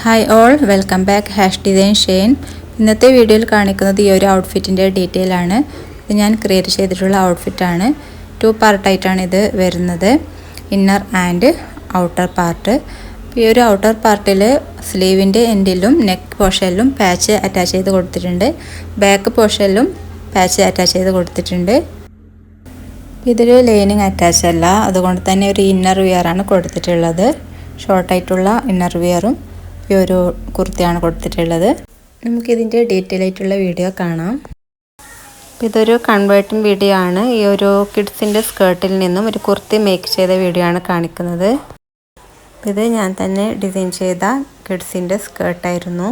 Hi all, welcome back hash design Shane. ഇന്നത്തെ വീഡിയോയിൽ കാണിക്കുന്നത് ഈ ഒരു ഔട്ട്ഫിറ്റിൻ്റെ ഡീറ്റെയിൽ ആണ്. ഇത് ഞാൻ ക്രിയേറ്റ് ചെയ്തിട്ടുള്ള ഔട്ട്ഫിറ്റാണ്. 2 പാർട്ടായിട്ടാണ് ഇത് വരുന്നത്, ഇന്നർ ആൻഡ് ഔട്ടർ പാർട്ട്. ഈ ഒരു ഔട്ടർ പാർട്ടിൽ സ്ലീവിൻ്റെ എൻഡിലും നെക്ക് പോർഷനിലും പാച്ച് അറ്റാച്ച് ചെയ്ത് കൊടുത്തിട്ടുണ്ട്. ബാക്ക് പോർഷനിലും പാച്ച് അറ്റാച്ച് ചെയ്ത് കൊടുത്തിട്ടുണ്ട്. ഇതിൽ ലൈനിങ് അറ്റാച്ച് അല്ല, അതുകൊണ്ട് തന്നെ ഒരു ഇന്നർ വിയറാണ് കൊടുത്തിട്ടുള്ളത്. ഷോർട്ടായിട്ടുള്ള ഇന്നർ വിയറും ഈ ഒരു കുർത്തിയാണ് കൊടുത്തിട്ടുള്ളത്. നമുക്കിതിൻ്റെ ഡീറ്റെയിൽ ആയിട്ടുള്ള വീഡിയോ കാണാം. ഇതൊരു കൺവേർട്ടിംഗ് വീഡിയോ ആണ്. ഈ ഒരു കിഡ്സിൻ്റെ സ്കേർട്ടിൽ നിന്നും ഒരു കുർത്തി മേക്ക് ചെയ്ത വീഡിയോ ആണ് കാണിക്കുന്നത്. ഇത് ഞാൻ തന്നെ ഡിസൈൻ ചെയ്ത കിഡ്സിൻ്റെ സ്കേർട്ടായിരുന്നു.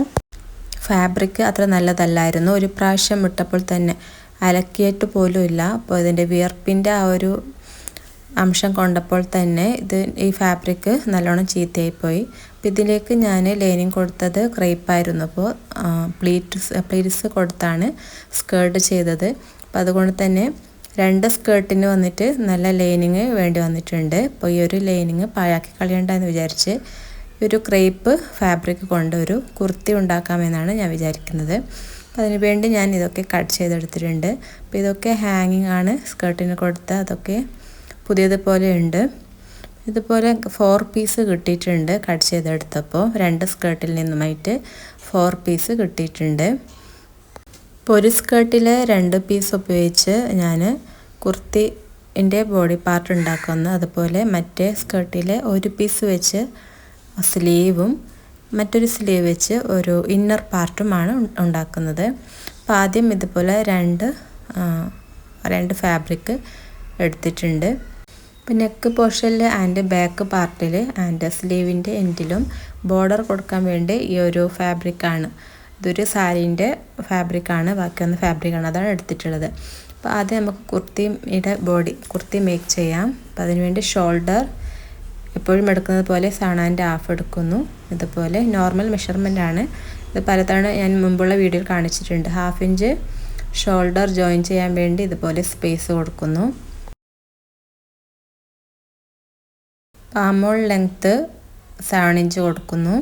ഫാബ്രിക് അത്ര നല്ലതല്ലായിരുന്നു. ഒരു പ്രാവശ്യം ഇട്ടപ്പോൾ തന്നെ അലക്കിയിട്ട് പോലും ഇല്ല. അപ്പോൾ ഇതിൻ്റെ വിയർപ്പിൻ്റെ ആ ഒരു അംശം കൊണ്ടപ്പോൾ തന്നെ ഈ ഫാബ്രിക് നല്ലോണം ചീത്തയായിപ്പോയി. അപ്പോൾ ഇതിലേക്ക് ഞാൻ ലൈനിങ് കൊടുത്തത് ക്രേപ്പായിരുന്നു. അപ്പോൾ പ്ലീറ്റ്സ് കൊടുത്താണ് സ്കേർട്ട് ചെയ്തത്. അപ്പോൾ അതുകൊണ്ട് തന്നെ 2 സ്കേർട്ടിന് വന്നിട്ട് നല്ല ലൈനിങ് വേണ്ടി വന്നിട്ടുണ്ട്. അപ്പോൾ ഈ ഒരു ലൈനിങ് പാഴാക്കി കളയണ്ടെന്ന് വിചാരിച്ച് ഒരു ക്രേപ്പ് ഫാബ്രിക് കൊണ്ട് ഒരു കുർത്തി ഉണ്ടാക്കാമെന്നാണ് ഞാൻ വിചാരിക്കുന്നത്. അപ്പോൾ അതിന് വേണ്ടി ഞാൻ ഇതൊക്കെ കട്ട് ചെയ്തെടുത്തിട്ടുണ്ട്. അപ്പോൾ ഇതൊക്കെ ഹാങ്ങിങ് ആണ് സ്കേർട്ടിന് കൊടുത്ത. അതൊക്കെ പുതിയതുപോലെ ഉണ്ട്. ഇതുപോലെ 4 പീസ് കിട്ടിയിട്ടുണ്ട് കട്ട് ചെയ്തെടുത്തപ്പോൾ. 2 സ്കേർട്ടിൽ നിന്നുമായിട്ട് 4 പീസ് കിട്ടിയിട്ടുണ്ട്. ഇപ്പോൾ ഒരു സ്കേർട്ടിൽ 2 പീസ് ഉപയോഗിച്ച് ഞാൻ കുർത്തിൻ്റെ ബോഡി പാർട്ട് ഉണ്ടാക്കുന്നു. അതുപോലെ മറ്റേ സ്കേർട്ടിൽ 1 പീസ് വെച്ച് സ്ലീവും മറ്റൊരു സ്ലീവ് വെച്ച് ഒരു ഇന്നർ പാർട്ടുമാണ് ഉണ്ടാക്കുന്നത്. അപ്പോൾ ആദ്യം ഇതുപോലെ രണ്ട് ഫാബ്രിക് എടുത്തിട്ടുണ്ട്. ഇപ്പോൾ നെക്ക് പോർഷനിൽ ആൻഡ് ബാക്ക് പാർട്ടിൽ ആൻഡ് സ്ലീവിൻ്റെ എൻഡിലും ബോർഡർ കൊടുക്കാൻ വേണ്ടി ഈ ഒരു ഫാബ്രിക്കാണ്. ഇതൊരു സാരീൻ്റെ ഫാബ്രിക്കാണ്, ബാക്കിയൊന്ന് ഫാബ്രിക്കാണ്, അതാണ് എടുത്തിട്ടുള്ളത്. അപ്പോൾ ആദ്യം നമുക്ക് കുർത്തി മേക്ക് ചെയ്യാം. അപ്പോൾ അതിനുവേണ്ടി ഷോൾഡർ എപ്പോഴും എടുക്കുന്നത് പോലെ 7.5 എടുക്കുന്നു. ഇതുപോലെ നോർമൽ മെഷർമെൻ്റ് ആണ്. ഇത് പലതവണ ഞാൻ മുമ്പുള്ള വീഡിയോയിൽ കാണിച്ചിട്ടുണ്ട്. 1/2 ഇഞ്ച് ഷോൾഡർ ജോയിൻ ചെയ്യാൻ വേണ്ടി ഇതുപോലെ സ്പേസ് കൊടുക്കുന്നു. പാമോൾ ലെങ്ത്ത് 7 ഇഞ്ച് കൊടുക്കുന്നു.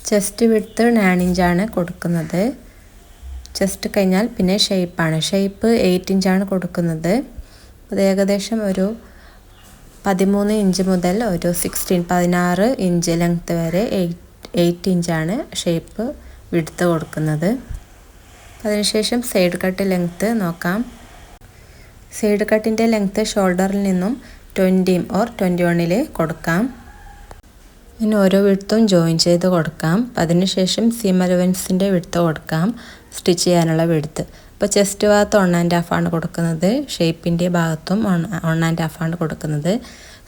ചെസ്റ്റ് വിഡ്ത്ത് 9 ഇഞ്ചാണ് കൊടുക്കുന്നത്. ചെസ്റ്റ് കഴിഞ്ഞാൽ പിന്നെ ഷേപ്പാണ്. ഷേപ്പ് 8 ഇഞ്ചാണ് കൊടുക്കുന്നത്. അത് ഏകദേശം ഒരു 13 ഇഞ്ച് മുതൽ ഒരു 16 ഇഞ്ച് ലെങ്ത്ത് വരെ 8 ഇഞ്ചാണ് ഷേപ്പ് വിഡ്ത്ത് കൊടുക്കുന്നത്. അതിനുശേഷം സൈഡ് കട്ട് ലെങ്ത്ത് നോക്കാം. സൈഡ് കട്ടിൻ്റെ ലെങ്ത്ത് ഷോൾഡറിൽ നിന്നും 20 or 21 കൊടുക്കാം. ഇനി ഓരോ വിഡ്ത്തും ജോയിൻ ചെയ്ത് കൊടുക്കാം. അതിനുശേഷം സീം അലവൻസിൻ്റെ വിഡ്ത്ത് കൊടുക്കാം, സ്റ്റിച്ച് ചെയ്യാനുള്ള വിഡ്ത്ത്. ഇപ്പോൾ ചെസ്റ്റ് ഭാഗത്ത് 1.5 ആണ് കൊടുക്കുന്നത്. ഷേപ്പിൻ്റെ ഭാഗത്തും 1.5 ആണ് കൊടുക്കുന്നത്.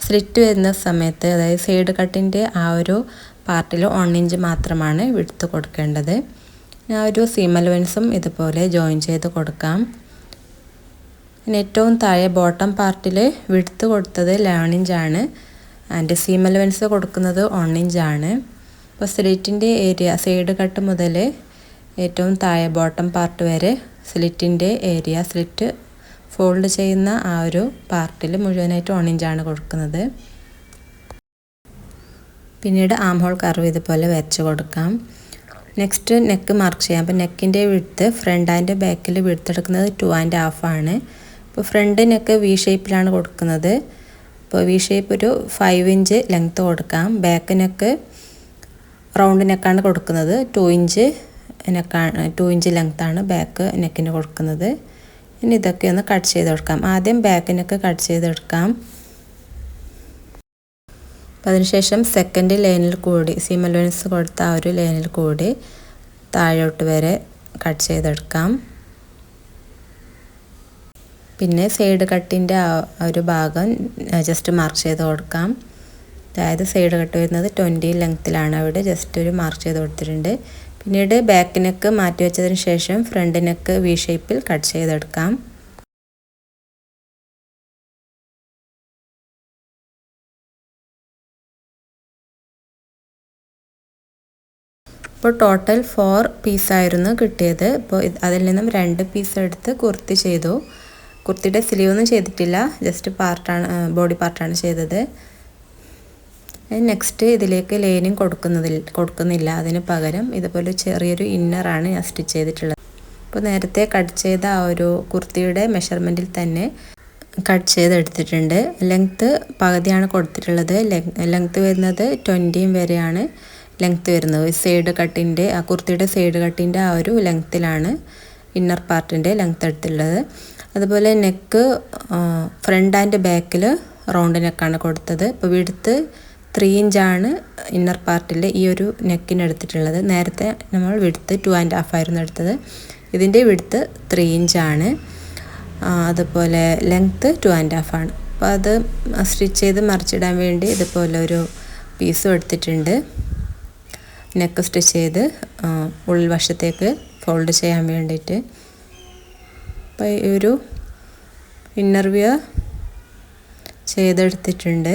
സ്ലിറ്റ് വരുന്ന സമയത്ത്, അതായത് സൈഡ് കട്ടിൻ്റെ ആ ഒരു പാർട്ടിൽ 1 ഇഞ്ച് മാത്രമാണ് വിഡ്ത്ത് കൊടുക്കേണ്ടത്. ആ ഒരു സീം അലവൻസും ഇതുപോലെ ജോയിൻ ചെയ്ത് കൊടുക്കാം. പിന്നെ ഏറ്റവും താഴെ ബോട്ടം പാർട്ടിൽ വിഡ്ത്ത് കൊടുത്തത് 11 ഇഞ്ചാണ് ആൻഡ് സീം അലവൻസ് കൊടുക്കുന്നത് 1 ഇഞ്ചാണ്. അപ്പോൾ സ്ലിറ്റിൻ്റെ ഏരിയ സൈഡ് കട്ട് മുതൽ ഏറ്റവും താഴെ ബോട്ടം പാർട്ട് വരെ സ്ലിറ്റിൻ്റെ ഏരിയ, സ്ലിറ്റ് ഫോൾഡ് ചെയ്യുന്ന ആ ഒരു പാർട്ടിൽ മുഴുവനായിട്ട് 1 ഇഞ്ചാണ് കൊടുക്കുന്നത്. പിന്നീട് ആം ഹോൾ കർവ് ഇതുപോലെ വരച്ച് കൊടുക്കാം. നെക്സ്റ്റ് നെക്ക് മാർക്ക് ചെയ്യാം. അപ്പോൾ നെക്കിൻ്റെ വിഡ്ത്ത് ഫ്രണ്ട് ആൻഡ് ബാക്കിൽ വിഡ്ത്ത് എടുക്കുന്നത് 2.5 ആണ്. ഇപ്പോൾ ഫ്രണ്ട് നെക്ക് വി ഷേപ്പിലാണ് കൊടുക്കുന്നത്. അപ്പോൾ വി ഷേപ്പ് ഒരു 5 ഇഞ്ച് ലെങ്ത്ത് കൊടുക്കാം. ബാക്ക് നെക്ക് റൗണ്ട് നെക്കാണ് കൊടുക്കുന്നത്. 2 ഇഞ്ച് ലെങ്ത്താണ് ബാക്ക് നെക്കിന് കൊടുക്കുന്നത്. ഇനി ഇതൊക്കെ ഒന്ന് കട്ട് ചെയ്തെടുക്കാം. ആദ്യം ബാക്ക് നെക്ക് കട്ട് ചെയ്തെടുക്കാം. അപ്പോൾ അതിനുശേഷം സെക്കൻഡ് ലൈനിൽ കൂടി സീം അലവൻസ് കൊടുത്ത ആ ഒരു ലൈനിൽ കൂടി താഴോട്ട് വരെ കട്ട് ചെയ്തെടുക്കാം. പിന്നെ സൈഡ് കട്ടിൻ്റെ ആ ഒരു ഭാഗം ജസ്റ്റ് മാർക്ക് ചെയ്ത് കൊടുക്കാം. അതായത് സൈഡ് കട്ട് വരുന്നത് 20 ലെങ്ത്തിലാണ്. അവിടെ ജസ്റ്റ് ഒരു മാർക്ക് ചെയ്ത് കൊടുത്തിട്ടുണ്ട്. പിന്നീട് ബാക്ക് നെക്ക് മാറ്റി വെച്ചതിന് ശേഷം ഫ്രണ്ട് നെക്ക് വി ഷേപ്പിൽ കട്ട് ചെയ്തെടുക്കാം. അപ്പോൾ ടോട്ടൽ 4 പീസായിരുന്നു കിട്ടിയത്. അപ്പോൾ അതിൽ നിന്നും 2 പീസ് എടുത്ത് കുർത്തി ചെയ്തു. കുർത്തിയുടെ സ്ലീവൊന്നും ചെയ്തിട്ടില്ല, ജസ്റ്റ് ബോഡി പാർട്ടാണ് ചെയ്തത്. നെക്സ്റ്റ് ഇതിലേക്ക് ലൈനിങ് കൊടുക്കുന്നില്ല, അതിന് പകരം ഇതുപോലെ ചെറിയൊരു ഇന്നറാണ് ഞാൻ സ്റ്റിച്ച് ചെയ്തിട്ടുള്ളത്. അപ്പോൾ നേരത്തെ കട്ട് ചെയ്ത ആ ഒരു കുർത്തിയുടെ മെഷർമെൻറ്റിൽ തന്നെ കട്ട് ചെയ്തെടുത്തിട്ടുണ്ട്. ലെങ്ത്ത് പകുതിയാണ് കൊടുത്തിട്ടുള്ളത്. ലെങ്ത്ത് വരുന്നത് 20 വരെയാണ് ലെങ്ത്ത് വരുന്നത്. സൈഡ് കട്ടിൻ്റെ ആ കുർത്തിയുടെ സൈഡ് കട്ടിൻ്റെ ആ ഒരു ലെങ്ത്തിലാണ് ഇന്നർ പാർട്ടിൻ്റെ ലെങ്ത്ത് എടുത്തിട്ടുള്ളത്. അതുപോലെ നെക്ക് ഫ്രണ്ട് ആൻഡ് ബാക്കിൽ റൗണ്ട് നെക്കാണ് കൊടുത്തത്. ഇപ്പോൾ വിഡ്ത്ത് 3 ഇഞ്ചാണ് ഇന്നർ പാർട്ടിൽ ഈ ഒരു നെക്കിന് എടുത്തിട്ടുള്ളത്. നേരത്തെ നമ്മൾ വിഡ്ത്ത് 2.5 ആയിരുന്നു എടുത്തത്. ഇതിൻ്റെ വിഡ്ത്ത് 3 ഇഞ്ചാണ്. അതുപോലെ ലെങ്ത്ത് 2.5 ആണ്. അപ്പോൾ അത് സ്റ്റിച്ച് ചെയ്ത് മറിച്ചിടാൻ വേണ്ടി ഇതുപോലെ ഒരു പീസും എടുത്തിട്ടുണ്ട്. നെക്ക് സ്റ്റിച്ച് ചെയ്ത് ഉൾവശത്തേക്ക് ഫോൾഡ് ചെയ്യാൻ വേണ്ടിയിട്ട്. അപ്പോൾ ഈ ഒരു ഇന്നർ വിയർ ചെയ്തെടുത്തിട്ടുണ്ട്.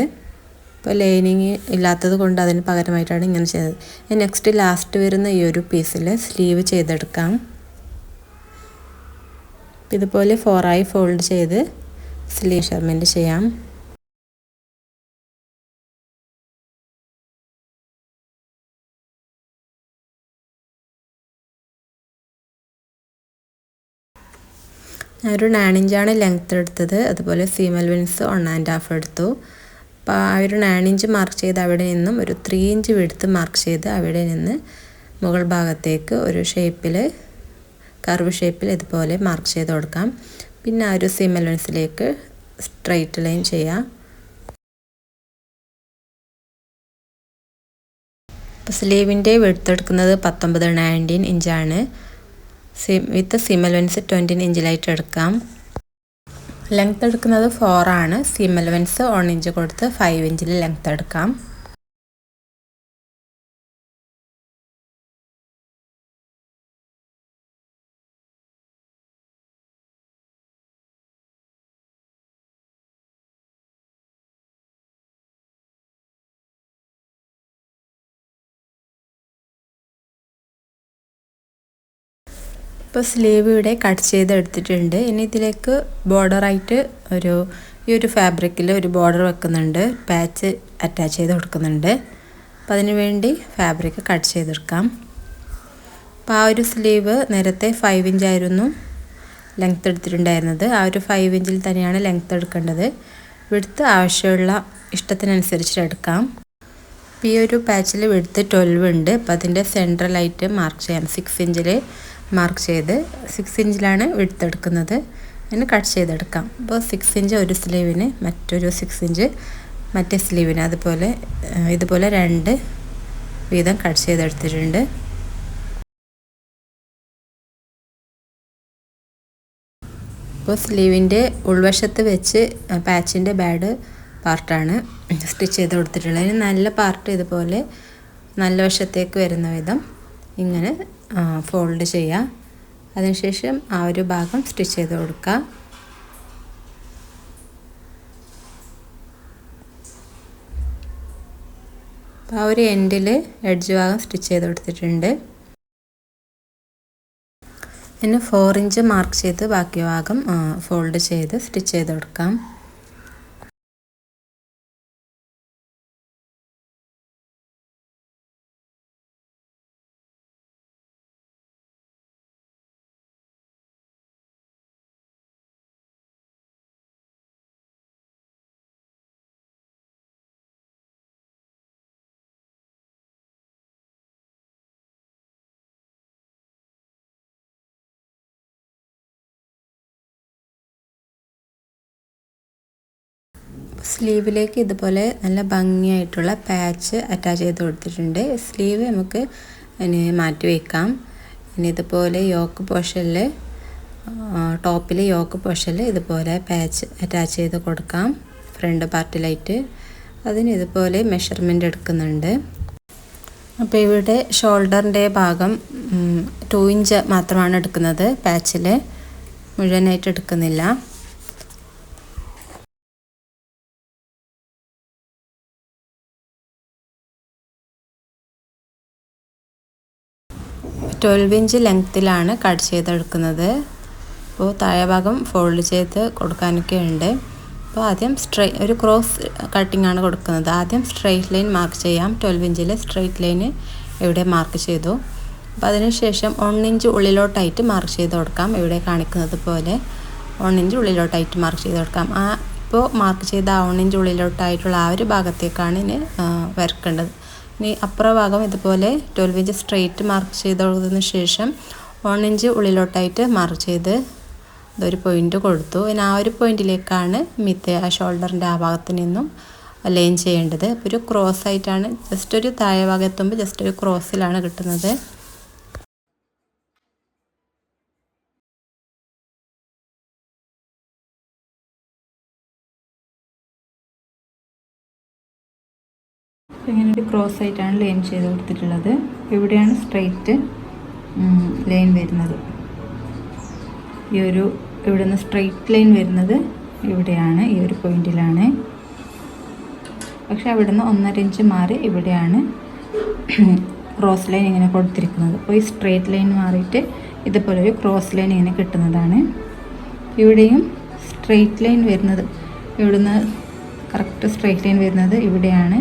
ഇപ്പോൾ ലൈനിങ് ഇല്ലാത്തത് കൊണ്ട് അതിന് പകരമായിട്ടാണ് ഇങ്ങനെ ചെയ്തത്. നെക്സ്റ്റ് ലാസ്റ്റ് വരുന്ന ഈ ഒരു പീസിൽ സ്ലീവ് ചെയ്തെടുക്കാം. ഇതുപോലെ 4 ആയി ഫോൾഡ് ചെയ്ത് സ്ലീവ് മെഷർമെൻറ്റ് ചെയ്യാം. ഒരു 9 ഇഞ്ചാണ് ലെങ്ത്ത് എടുത്തത്. അതുപോലെ സീം അലവൻസ് 1.5 എടുത്തു. അപ്പോൾ ആ ഒരു 9 ഇഞ്ച് മാർക്ക് ചെയ്ത് അവിടെ നിന്നും ഒരു 3 ഇഞ്ച് വിഡ്ത്ത് മാർക്ക് ചെയ്ത് അവിടെ നിന്ന് മുകൾ ഭാഗത്തേക്ക് ഒരു ഷേപ്പിൽ കർവ് ഷേപ്പിൽ ഇതുപോലെ മാർക്ക് ചെയ്ത് കൊടുക്കാം. പിന്നെ ആ ഒരു സീം അലവൻസിലേക്ക് സ്ട്രൈറ്റ് ലൈൻ ചെയ്യാം. അപ്പോൾ സ്ലീവിൻ്റെ വിഡ്ത്ത് എടുക്കുന്നത് 19 ഇഞ്ചാണ്. വിത്ത് സീം അലവൻസ് 20 ഇഞ്ചിലായിട്ട് എടുക്കാം. ലെങ്ത്ത് എടുക്കുന്നത് 4 ആണ്. സീം അലവൻസ് 1 ഇഞ്ച് കൊടുത്ത് 5 ഇഞ്ചിൽ ലെങ്ത്ത് എടുക്കാം. ഇപ്പോൾ സ്ലീവ് ഇവിടെ കട്ട് ചെയ്ത് എടുത്തിട്ടുണ്ട്. ഇനി ഇതിലേക്ക് ബോർഡറായിട്ട് ഈ ഒരു ഫാബ്രിക്കിൽ ഒരു ബോർഡർ വെക്കുന്നുണ്ട്, പാച്ച് അറ്റാച്ച് ചെയ്ത് കൊടുക്കുന്നുണ്ട്. അപ്പോൾ അതിന് വേണ്ടി ഫാബ്രിക് കട്ട് ചെയ്തെടുക്കാം. അപ്പോൾ ആ ഒരു സ്ലീവ് നേരത്തെ 5 ഇഞ്ചായിരുന്നു ലെങ്ത്ത് എടുത്തിട്ടുണ്ടായിരുന്നത്. ആ ഒരു 5 ഇഞ്ചിൽ തന്നെയാണ് ലെങ്ത്ത് എടുക്കേണ്ടത്. വിഡ്ത്ത് ആവശ്യമുള്ള ഇഷ്ടത്തിനനുസരിച്ച് എടുക്കാം. അപ്പോൾ ഈ ഒരു പാച്ചിൽ വിഡ്ത്ത് 12 ഉണ്ട്. അപ്പോൾ അതിൻ്റെ സെൻട്രലായിട്ട് മാർക്ക് ചെയ്യാം. 6 ഇഞ്ചിൽ മാർക്ക് ചെയ്ത് 6 ഇഞ്ചിലാണ് വിഡ്ത്ത് എടുക്കുന്നത്. അതിന് കട്ട് ചെയ്തെടുക്കാം. അപ്പോൾ 6 ഇഞ്ച് ഒരു സ്ലീവിന്, മറ്റൊരു 6 ഇഞ്ച് മറ്റേ സ്ലീവിന്, ഇതുപോലെ 2 വീതം കട്ട് ചെയ്തെടുത്തിട്ടുണ്ട്. അപ്പോൾ സ്ലീവിൻ്റെ ഉൾവശത്ത് വെച്ച് പാച്ചിൻ്റെ ബാഡ് പാർട്ടാണ് സ്റ്റിച്ച് ചെയ്ത് കൊടുത്തിട്ടുള്ളത്. അതിന് നല്ല പാർട്ട് ഇതുപോലെ നല്ല വശത്തേക്ക് വരുന്ന വിധം ഇങ്ങനെ ഫോൾഡ് ചെയ്യുക. അതിനുശേഷം ആ ഒരു ഭാഗം സ്റ്റിച്ച് ചെയ്ത് കൊടുക്കുക. അപ്പോൾ ആ ഒരു എൻഡിൽ എഡ്ജ് ഭാഗം സ്റ്റിച്ച് ചെയ്ത് കൊടുത്തിട്ടുണ്ട്. പിന്നെ 4 ഇഞ്ച് മാർക്ക് ചെയ്ത് ബാക്കി ഭാഗം ഫോൾഡ് ചെയ്ത് സ്റ്റിച്ച് ചെയ്ത് കൊടുക്കാം. സ്ലീവിലേക്ക് ഇതുപോലെ നല്ല ഭംഗിയായിട്ടുള്ള പാച്ച് അറ്റാച്ച് ചെയ്ത് കൊടുത്തിട്ടുണ്ട്. സ്ലീവ് നമുക്ക് ഇനി മാറ്റി വയ്ക്കാം. ഇനി ഇതുപോലെ യോക്ക് പോർഷനിൽ ടോപ്പിൽ യോക്ക് പോർഷനിൽ ഇതുപോലെ പാച്ച് അറ്റാച്ച് ചെയ്ത് കൊടുക്കാം ഫ്രണ്ട് പാർട്ടിലായിട്ട്. അതിന് ഇതുപോലെ മെഷർമെൻ്റ് എടുക്കുന്നുണ്ട്. അപ്പോൾ ഇവിടെ ഷോൾഡറിൻ്റെ ഭാഗം 2 ഇഞ്ച് മാത്രമാണ് എടുക്കുന്നത്. പാച്ചിൽ മുഴുവനായിട്ട് എടുക്കുന്നില്ല. 12 ഇഞ്ച് ലെങ്ത്തിലാണ് കട്ട് ചെയ്തെടുക്കുന്നത്. അപ്പോൾ താഴെ ഭാഗം ഫോൾഡ് ചെയ്ത് കൊടുക്കാനൊക്കെ ഉണ്ട്. അപ്പോൾ ആദ്യം ഒരു ക്രോസ് കട്ടിംഗ് ആണ് കൊടുക്കുന്നത്. ആദ്യം സ്ട്രെയിറ്റ് ലൈൻ മാർക്ക് ചെയ്യാം. 12 ഇഞ്ചിൽ സ്ട്രെയിറ്റ് ലൈന് ഇവിടെ മാർക്ക് ചെയ്തു. അപ്പോൾ അതിനുശേഷം 1 ഇഞ്ച് ഉള്ളിലോട്ടായിട്ട് മാർക്ക് ചെയ്ത് കൊടുക്കാം. ഇവിടെ കാണിക്കുന്നത് പോലെ 1 ഇഞ്ച് ഉള്ളിലോട്ടായിട്ട് മാർക്ക് ചെയ്ത് കൊടുക്കാം. ഇപ്പോൾ മാർക്ക് ചെയ്ത 1 ഇഞ്ച് ഉള്ളിലോട്ടായിട്ടുള്ള ആ ഒരു ഭാഗത്തേക്കാണ് ഇനി വരക്കേണ്ടത്. ഇനി അപ്പുറ ഭാഗം ഇതുപോലെ 12 ഇഞ്ച് സ്ട്രെയിറ്റ് മാർക്ക് ചെയ്ത് കൊടുത്തതിന് ശേഷം 1 ഇഞ്ച് ഉള്ളിലോട്ടായിട്ട് മാർക്ക് ചെയ്ത് ഇതൊരു പോയിൻ്റ് കൊടുത്തു. ഇനി ആ ഒരു പോയിന്റിലേക്കാണ് ആ ഷോൾഡറിൻ്റെ ആ ഭാഗത്ത് നിന്നും ലൈൻ ചെയ്യേണ്ടത്. അപ്പോൾ ഒരു ക്രോസ് ആയിട്ടാണ്, ജസ്റ്റ് ഒരു താഴെ ഭാഗം എത്തുമ്പോൾ ജസ്റ്റ് ഒരു ക്രോസിലാണ് കിട്ടുന്നത്. ഇങ്ങനെ ഒരു ക്രോസ് ആയിട്ടാണ് ലൈൻ ചെയ്ത് കൊടുത്തിട്ടുള്ളത്. ഇവിടെയാണ് സ്ട്രെയിറ്റ് ലൈൻ വരുന്നത്. ഇവിടെ നിന്ന് സ്ട്രെയിറ്റ് ലൈൻ വരുന്നത് ഇവിടെയാണ്, ഈ ഒരു പോയിന്റിലാണ്. പക്ഷെ അവിടെ നിന്ന് 1.5 ഇഞ്ച് മാറി ഇവിടെയാണ് ക്രോസ് ലൈൻ ഇങ്ങനെ കൊടുത്തിരിക്കുന്നത്. അപ്പോൾ ഈ സ്ട്രെയിറ്റ് ലൈൻ മാറിയിട്ട് ഇതുപോലെ ഒരു ക്രോസ് ലൈൻ ഇങ്ങനെ കിട്ടുന്നതാണ്. ഇവിടെയും സ്ട്രെയിറ്റ് ലൈൻ വരുന്നത്, ഇവിടുന്ന് കറക്റ്റ് സ്ട്രെയിറ്റ് ലൈൻ വരുന്നത് ഇവിടെയാണ്.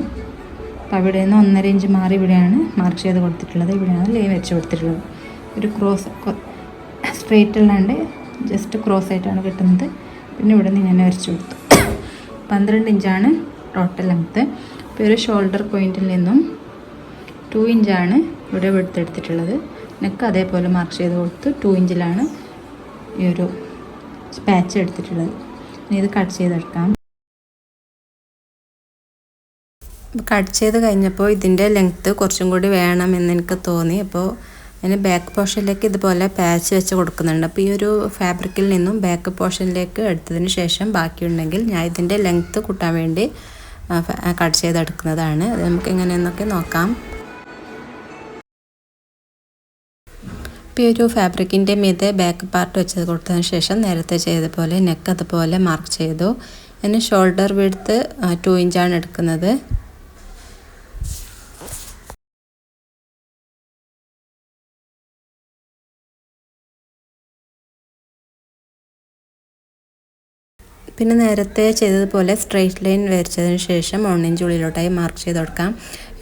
അപ്പോൾ അവിടെ നിന്ന് 1.5 ഇഞ്ച് മാറി ഇവിടെയാണ് മാർക്ക് ചെയ്ത് കൊടുത്തിട്ടുള്ളത്. ഇവിടെയാണ് ലൈൻ വെച്ച് കൊടുത്തിട്ടുള്ളത്. ഒരു ക്രോസ് സ്ട്രെയിറ്റ് അല്ലാണ്ട് ജസ്റ്റ് ക്രോസ് ആയിട്ടാണ് കിട്ടുന്നത്. പിന്നെ ഇവിടെ നിന്ന് ഇങ്ങനെ വരച്ച് കൊടുത്തു. 12 ഇഞ്ചാണ് ടോട്ടൽ ലെങ്ത്ത്. ഇപ്പോൾ ഒരു ഷോൾഡർ പോയിന്റിൽ നിന്നും 2 ഇഞ്ചാണ് ഇവിടെ എടുത്തെടുത്തിട്ടുള്ളത്. നെക്ക് അതേപോലെ മാർക്ക് ചെയ്ത് കൊടുത്ത് 2 ഇഞ്ചിലാണ് ഈ ഒരു പാച്ച് എടുത്തിട്ടുള്ളത്. ഇനി ഇത് കട്ട് ചെയ്തെടുക്കാം. കട്ട് ചെയ്ത് കഴിഞ്ഞപ്പോൾ ഇതിൻ്റെ ലെങ്ത്ത് കുറച്ചും കൂടി വേണമെന്ന് എനിക്ക് തോന്നി. അപ്പോൾ അതിന് ബാക്ക് പോർഷനിലേക്ക് ഇതുപോലെ പാച്ച് വെച്ച് കൊടുക്കുന്നുണ്ട്. അപ്പോൾ ഈ ഒരു ഫാബ്രിക്കിൽ നിന്നും ബാക്ക് പോർഷനിലേക്ക് എടുത്തതിന് ശേഷം ബാക്കിയുണ്ടെങ്കിൽ ഞാൻ ഇതിൻ്റെ ലെങ്ത്ത് കൂട്ടാൻ വേണ്ടി കട്ട് ചെയ്തെടുക്കുന്നതാണ്. അത് നമുക്ക് എങ്ങനെയെന്നൊക്കെ നോക്കാം. ഇപ്പോൾ ഈ ഒരു ഫാബ്രിക്കിൻ്റെ മീതെ ബാക്ക് പാർട്ട് വെച്ച് കൊടുത്തതിന് ശേഷം നേരത്തെ ചെയ്ത പോലെ നെക്ക് അതുപോലെ മാർക്ക് ചെയ്തു. അതിന് ഷോൾഡർ വിഡ്ത്ത് 2 ഇഞ്ചാണ് എടുക്കുന്നത്. പിന്നെ നേരത്തെ ചെയ്തതുപോലെ സ്ട്രെയിറ്റ് ലൈൻ വരച്ചതിന് ശേഷം 1 ഇഞ്ച് ഉള്ളിലോട്ടായി മാർക്ക് ചെയ്ത് കൊടുക്കാം.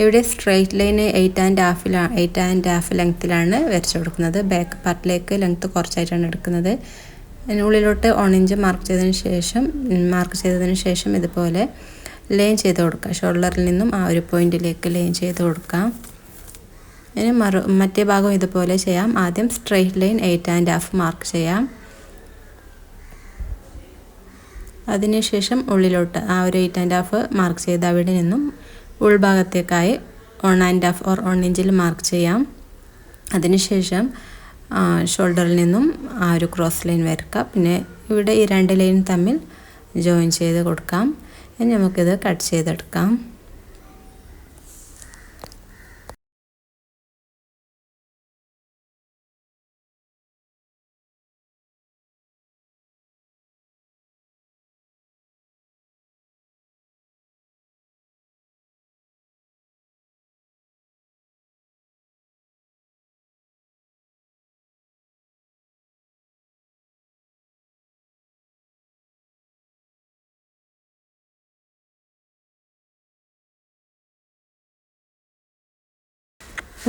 ഇവിടെ സ്ട്രെയിറ്റ് ലൈന് 8.5 ലെങ്ത്തിലാണ് വരച്ച് കൊടുക്കുന്നത്. ബാക്ക് പാർട്ടിലേക്ക് ലെങ്ത്ത് കുറച്ചായിട്ടാണ് എടുക്കുന്നത്. ഉള്ളിലോട്ട് 1 ഇഞ്ച് മാർക്ക് ചെയ്തതിന് ശേഷം ഇതുപോലെ ലൈൻ ചെയ്ത് കൊടുക്കാം. ഷോൾഡറിൽ നിന്നും ആ ഒരു പോയിന്റിലേക്ക് ലൈൻ ചെയ്ത് കൊടുക്കാം. ഇനി മറ്റേ ഭാഗം ഇതുപോലെ ചെയ്യാം. ആദ്യം സ്ട്രെയിറ്റ് ലൈൻ 8.5 മാർക്ക് ചെയ്യാം. അതിനുശേഷം ഉള്ളിലോട്ട് ആ ഒരു 8.5 മാർക്ക് ചെയ്ത് അവിടെ നിന്നും ഉൾഭാഗത്തേക്കായി 1.5 ഓർ 1 ഇഞ്ചിൽ മാർക്ക് ചെയ്യാം. അതിനുശേഷം ഷോൾഡറിൽ നിന്നും ആ ഒരു ക്രോസ് ലൈൻ വരക്കാം. പിന്നെ ഇവിടെ ഈ 2 ലൈൻ തമ്മിൽ ജോയിൻ ചെയ്ത് കൊടുക്കാം. ഇനി നമുക്കിത് കട്ട് ചെയ്തെടുക്കാം.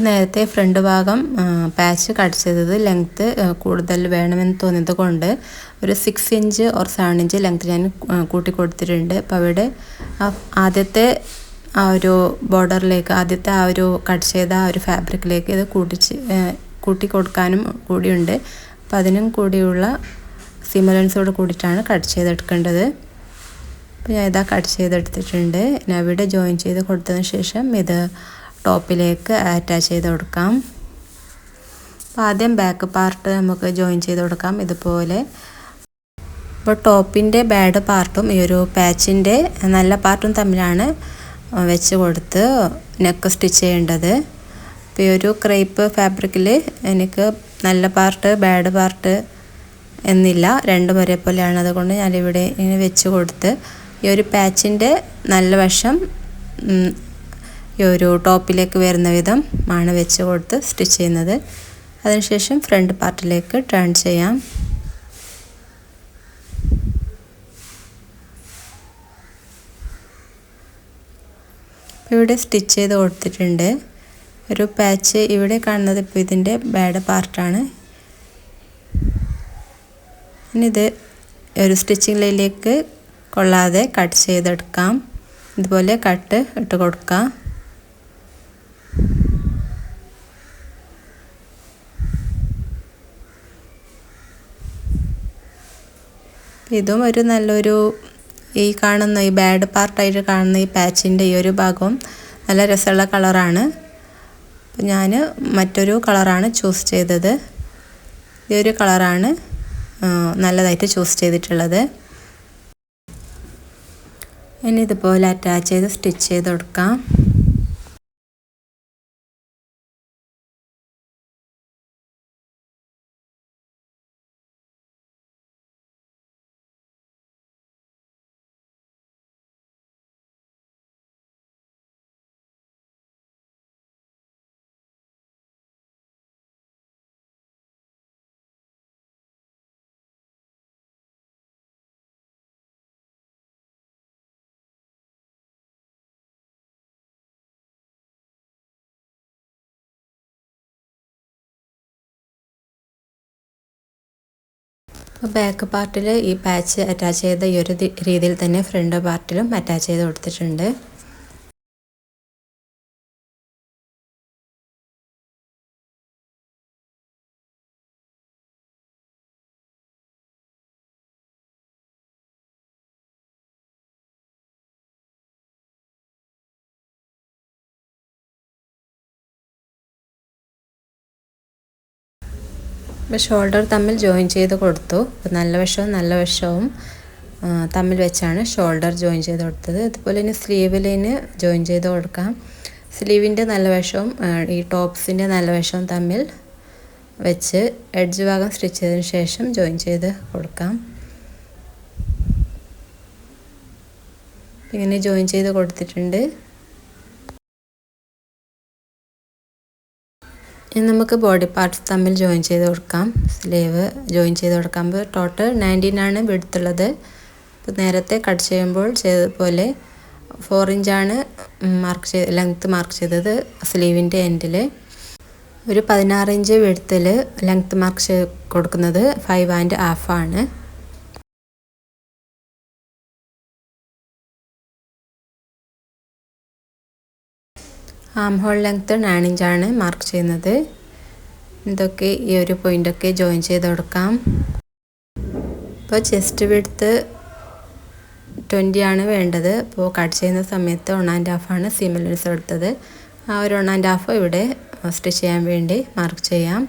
നേരത്തെ ഫ്രണ്ട് ഭാഗം പാച്ച് കട്ട് ചെയ്തത് ലെങ്ത്ത് കൂടുതൽ വേണമെന്ന് തോന്നിയത് കൊണ്ട് ഒരു 6 ഇഞ്ച് ഓർ 7 ഇഞ്ച് ലെങ്ത്ത് ഞാൻ കൂട്ടി കൊടുത്തിട്ടുണ്ട്. അപ്പോൾ അവിടെ ആദ്യത്തെ ആ ഒരു ബോർഡറിലേക്ക്, ആദ്യത്തെ ആ ഒരു കട്ട് ചെയ്ത ആ ഒരു ഫാബ്രിക്കിലേക്ക് ഇത് കൂട്ടി കൊടുക്കാനും കൂടിയുണ്ട്. അപ്പോൾ അതിനും കൂടിയുള്ള സിമിലൻസോട് കൂടിയിട്ടാണ് കട്ട് ചെയ്തെടുക്കേണ്ടത്. അപ്പോൾ ഞാൻ ഇതാ കട്ട് ചെയ്തെടുത്തിട്ടുണ്ട്. ഞാൻ ഇവിടെ ജോയിൻ ചെയ്ത് കൊടുത്തതിന് ശേഷം ഇത് ടോപ്പിലേക്ക് അറ്റാച്ച് ചെയ്ത് കൊടുക്കാം. അപ്പോൾ ആദ്യം ബാക്ക് പാർട്ട് നമുക്ക് ജോയിൻ ചെയ്ത് കൊടുക്കാം ഇതുപോലെ. അപ്പോൾ ടോപ്പിൻ്റെ ബാഡ് പാർട്ടും ഈ ഒരു പാച്ചിൻ്റെ നല്ല പാർട്ടും തമ്മിലാണ് വെച്ച് കൊടുത്ത് നെക്ക് സ്റ്റിച്ച് ചെയ്യേണ്ടത്. അപ്പോൾ ഈ ഒരു ക്രേപ്പ് ഫാബ്രിക്കിൽ എനിക്ക് നല്ല പാർട്ട് ബാഡ് പാർട്ട് എന്നില്ല, രണ്ടും ഒരേപോലെയാണ്. അതുകൊണ്ട് ഞാനിവിടെ ഇങ്ങനെ വെച്ച് കൊടുത്ത് ഈ ഒരു പാച്ചിൻ്റെ നല്ല വശം ഈ ഒരു ടോപ്പിലേക്ക് വരുന്ന വിധം ആണ് വെച്ച് കൊടുത്ത് സ്റ്റിച്ച് ചെയ്യുന്നത്. അതിനുശേഷം ഫ്രണ്ട് പാർട്ടിലേക്ക് ടേൺ ചെയ്യാം. ഇവിടെ സ്റ്റിച്ച് ചെയ്ത് കൊടുത്തിട്ടുണ്ട്. ഒരു പാച്ച് ഇവിടെ കാണുന്നത് ഇപ്പോൾ ഇതിൻ്റെ ബാഡ് പാർട്ടാണ്. ഇനി ഇത് ഒരു സ്റ്റിച്ചിങ് ലൈനിലേക്ക് കൊള്ളാതെ കട്ട് ചെയ്തെടുക്കാം. ഇതുപോലെ കട്ട് ഇട്ട് കൊടുക്കാം. ഇതും ഒരു നല്ലൊരു ഈ കാണുന്ന ഈ ബാഡ് പാർട്ടായിട്ട് കാണുന്ന ഈ പാച്ചിൻ്റെ ഈ ഒരു ഭാഗവും നല്ല രസമുള്ള കളറാണ്. അപ്പോൾ ഞാൻ മറ്റൊരു കളറാണ് ചൂസ് ചെയ്തത്. ഈ ഒരു കളറാണ് നല്ലതായിട്ട് ചൂസ് ചെയ്തിട്ടുള്ളത്. ഇനി ഇതുപോലെ അറ്റാച്ച് ചെയ്ത് സ്റ്റിച്ച് ചെയ്ത് കൊടുക്കാം. ബാക്ക് പാർട്ടിൽ ഈ പാച്ച് അറ്റാച്ച് ചെയ്ത ഈ ഒരു രീതിയിൽ തന്നെ ഫ്രണ്ട് പാർട്ടിലും അറ്റാച്ച് ചെയ്ത് കൊടുത്തിട്ടുണ്ട്. ഇപ്പോൾ ഷോൾഡർ തമ്മിൽ ജോയിൻ ചെയ്ത് കൊടുത്തു. അപ്പോൾ നല്ല വശവും തമ്മിൽ വെച്ചാണ് ഷോൾഡർ ജോയിൻ ചെയ്ത് കൊടുത്തത്. അതുപോലെ തന്നെ സ്ലീവിന് ജോയിൻ ചെയ്ത് കൊടുക്കാം. സ്ലീവിൻ്റെ നല്ല വശവും ഈ ടോപ്സിൻ്റെ നല്ല വശവും തമ്മിൽ വെച്ച് എഡ്ജ് ഭാഗം സ്റ്റിച്ച് ചെയ്തതിന് ശേഷം ജോയിൻ ചെയ്ത് കൊടുക്കാം. ഇങ്ങനെ ജോയിൻ ചെയ്ത് കൊടുത്തിട്ടുണ്ട്. ഇനി നമുക്ക് ബോഡി പാർട്സ് തമ്മിൽ ജോയിൻ ചെയ്ത് കൊടുക്കാം. സ്ലീവ് ജോയിൻ ചെയ്ത് കൊടുക്കാം. ടോട്ടൽ 19 വിഡ്ത്തുള്ളത്. ഇപ്പോൾ നേരത്തെ കട്ട് ചെയ്യുമ്പോൾ ചെയ്തതുപോലെ 4 ഇഞ്ചാണ് ലെങ്ത്ത് മാർക്ക് ചെയ്തത്. സ്ലീവിൻ്റെ എൻഡിൽ ഒരു 16 ഇഞ്ച് വിഡ്ത്തിൽ ലെങ്ത്ത് മാർക്ക് കൊടുക്കുന്നത് 5 1/2 ആണ്. ആം ഹോൾ ലെങ്ത്ത് 9 ഇഞ്ചാണ് മാർക്ക് ചെയ്യുന്നത്. ഇതൊക്കെ ഈ ഒരു പോയിൻ്റൊക്കെ ജോയിൻ ചെയ്ത് കൊടുക്കാം. ഇപ്പോൾ ചെസ്റ്റ് വിഡ്ത്ത് 20 ആണ് വേണ്ടത്. അപ്പോൾ കട്ട് ചെയ്യുന്ന സമയത്ത് 1 1/2 സീം അലവൻസ് എടുത്തത്. ആ ഒരു 1 1/2 ഇവിടെ സ്റ്റിച്ച് ചെയ്യാൻ വേണ്ടി മാർക്ക് ചെയ്യാം.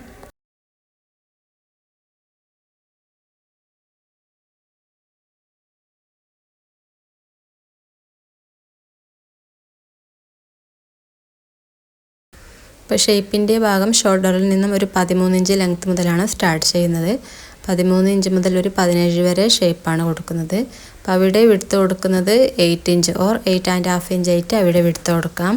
ഇപ്പോൾ ഷേപ്പിൻ്റെ ഭാഗം ഷോൾഡറിൽ നിന്നും ഒരു 13 ഇഞ്ച് ലെങ്ത്ത് മുതലാണ് സ്റ്റാർട്ട് ചെയ്യുന്നത്. 13 ഇഞ്ച് മുതൽ ഒരു 17 വരെ ഷേപ്പാണ് കൊടുക്കുന്നത്. അപ്പോൾ അവിടെ വിഡ്ത്ത് കൊടുക്കുന്നത് 8 ഇഞ്ച് ഓർ 8 1/2 ഇഞ്ച് ആയിട്ട് അവിടെ വിഡ്ത്ത് കൊടുക്കാം.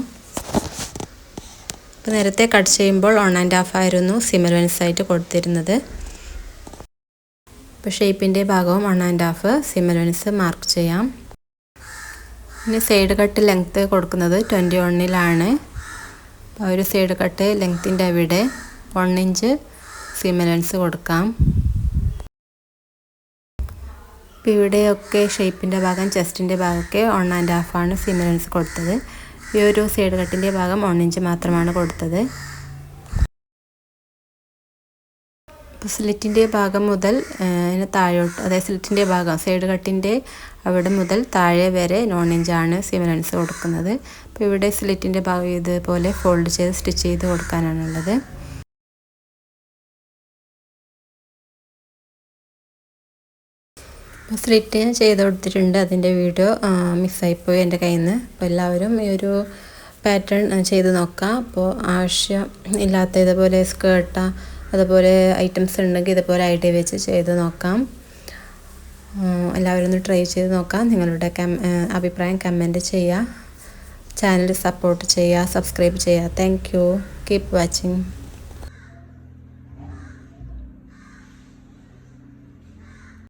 അപ്പോൾ നേരത്തെ കട്ട് ചെയ്യുമ്പോൾ 1 1/2 ആയിരുന്നു സീം അലവൻസ് ആയിട്ട് കൊടുത്തിരുന്നത്. ഇപ്പോൾ ഷേപ്പിൻ്റെ ഭാഗവും 1 1/2 സീം അലവൻസ് മാർക്ക് ചെയ്യാം. ഇനി സൈഡ് കട്ട് ലെങ്ത്ത് കൊടുക്കുന്നത് 21 ആ ഒരു സൈഡ് കട്ട് ലെങ്ത്തിൻ്റെ അവിടെ 1 ഇഞ്ച് സീം അലവൻസ് കൊടുക്കാം. ഇപ്പോൾ ഇവിടെയൊക്കെ ഷേപ്പിൻ്റെ ഭാഗം ചെസ്റ്റിൻ്റെ ഭാഗമൊക്കെ 1 1/2 സീം അലവൻസ് കൊടുത്തത്. ഈ ഒരു സൈഡ് കട്ടിൻ്റെ ഭാഗം 1 ഇഞ്ച് മാത്രമാണ് കൊടുത്തത്. ഇപ്പോൾ സ്ലിറ്റിൻ്റെ ഭാഗം മുതൽ താഴോട്ട്, അതായത് സ്ലിറ്റിൻ്റെ ഭാഗം സൈഡ് കട്ടിൻ്റെ അവിടെ മുതൽ താഴെ വരെ 9 ഇഞ്ചാണ് സീം അലവൻസ് കൊടുക്കുന്നത്. അപ്പോൾ ഇവിടെ സ്ലിറ്റിൻ്റെ ഭാഗം ഇതുപോലെ ഫോൾഡ് ചെയ്ത് സ്റ്റിച്ച് ചെയ്ത് കൊടുക്കാനാണുള്ളത്. അപ്പോൾ സ്ലിറ്റ് ഞാൻ ചെയ്ത് കൊടുത്തിട്ടുണ്ട്. അതിൻ്റെ വീഡിയോ മിസ്സായിപ്പോയി എൻ്റെ കയ്യിൽ നിന്ന്. അപ്പോൾ എല്ലാവരും ഈ ഒരു പാറ്റേൺ ചെയ്ത് നോക്കാം. അപ്പോൾ ആവശ്യം ഇല്ലാത്ത ഇതുപോലെ സ്കേർട്ട് അതുപോലെ ഐറ്റംസ് ഉണ്ടെങ്കിൽ ഇതുപോലെ ഐഡിയ വെച്ച് ചെയ്ത് നോക്കാം. എല്ലാവരും ഒന്ന് ട്രൈ ചെയ്ത് നോക്കാം. നിങ്ങളുടെ അഭിപ്രായം കമൻറ്റ് ചെയ്യുക. ചാനൽ സപ്പോർട്ട് ചെയ്യുക, സബ്സ്ക്രൈബ് ചെയ്യുക. Thank you. Keep watching.